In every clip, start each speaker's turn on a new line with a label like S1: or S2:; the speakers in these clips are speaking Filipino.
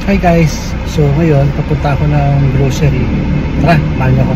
S1: Hi guys, so ngayon papunta ako ng grocery. Tara, mahal niyo ako.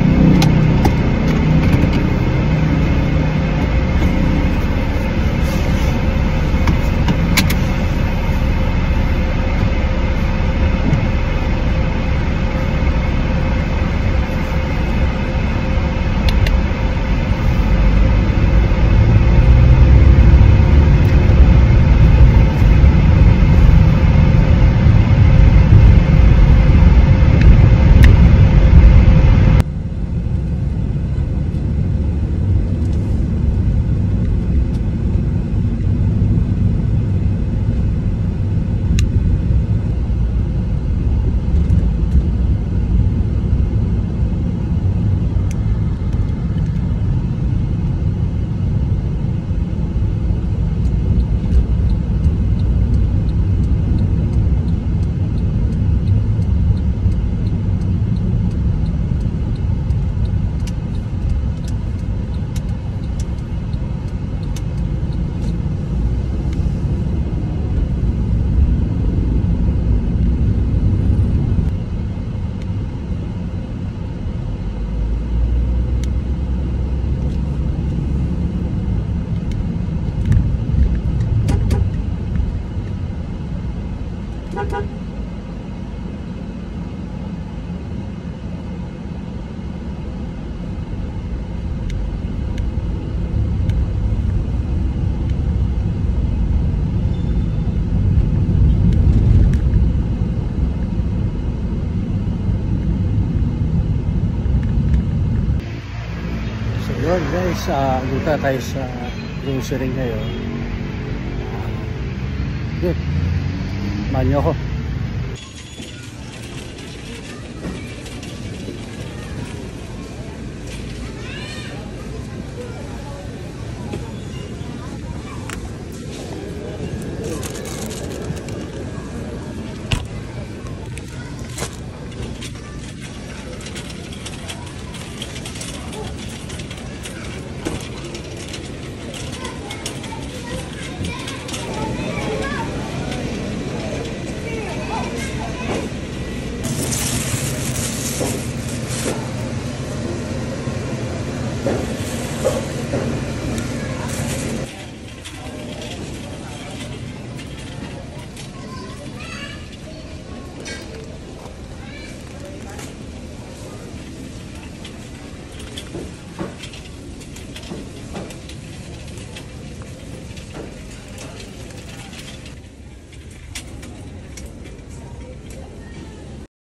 S1: Yun guys, dito tayo sa grocery ngayon. Good. Mahal niyo ako.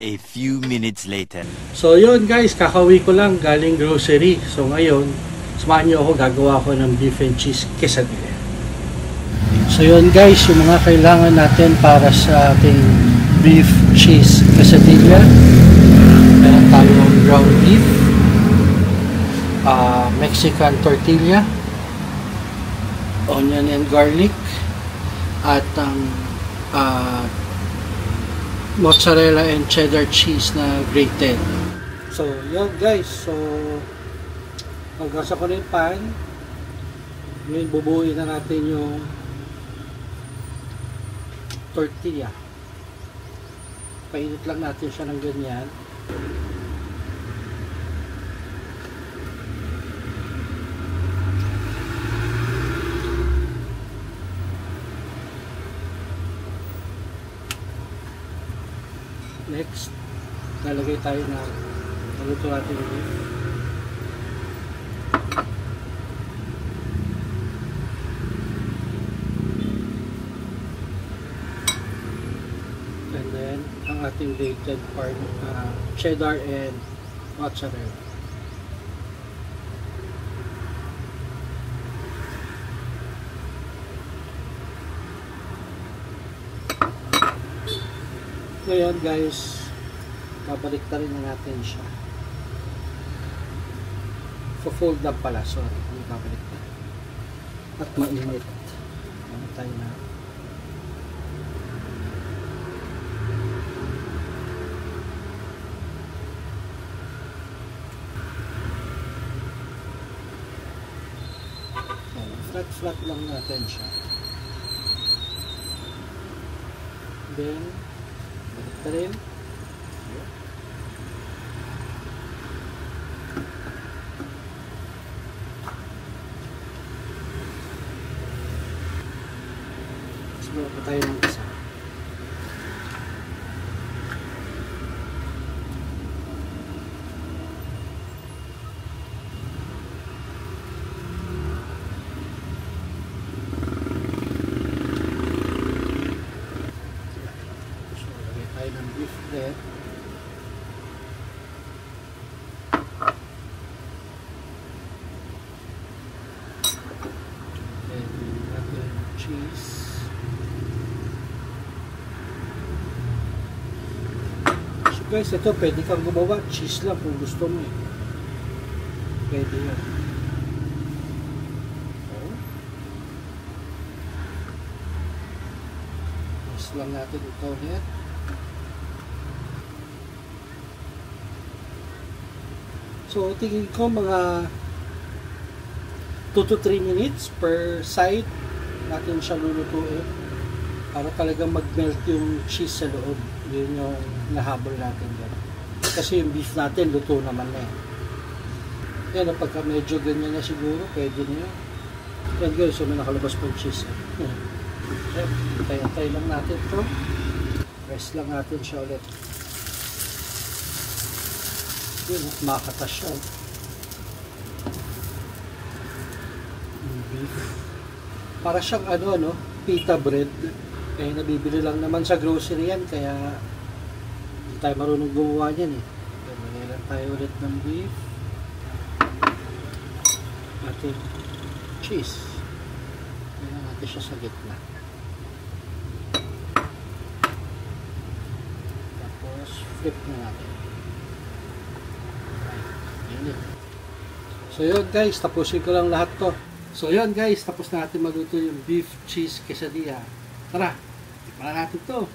S2: A few minutes later.
S1: So yun guys, kakauwi ko lang galing grocery. So ngayon, samahan niyo ako, gagawa ko ng beef and cheese quesadilla. So yun guys, yung mga kailangan natin para sa ating beef cheese quesadilla. Meron tayong ground beef, Mexican tortilla, onion and garlic, at mozzarella and cheddar cheese na grated. So yun guys, so magasa ko na yung pan. Ngayon bubuuin na natin yung tortilla. Painit lang natin siya ng ganyan. Next, lalagay tayo na naluto natin yung beef. And then, ang ating grated part, cheddar and mozzarella. Ngayon guys, babalik na rin natin siya. Fold lang pala, sorry, babalik na. At mainit. Ano tayo na. Flat lang natin siya. Then Balik na rin. Siguro pa tayo ng isa. Beef bread. And natin cheese. So guys, ito pwede kang gumawa cheese lang kung gusto mo eh. Pwede yan. Mix lang natin ito ulit. So, tingin ko mga 2 to 3 minutes per side natin siya lulutuin para talagang mag-melt yung cheese sa loob. Yun yung nahabol natin dyan. Kasi yung beef natin, luto naman na yan. Yan, pagka medyo ganyan na siguro, pwede na yan. Yan guys, so may nakalabas pang cheese. Antay lang natin ito. Press lang natin siya ulit. Yun, makatas siya. Beef. Para siyang ano, pita bread. Eh, nabibili lang naman sa grocery yan, kaya hindi tayo marunong gumawa niyan eh. Lagyan lang tayo ulit ng beef. Ating cheese. Lagyan natin siya sa gitna. Tapos, flip na natin. So yun guys, tapusin ko lang lahat to. So yun guys, tapos natin maluto yung beef cheese quesadilla. Tara, tikman natin to.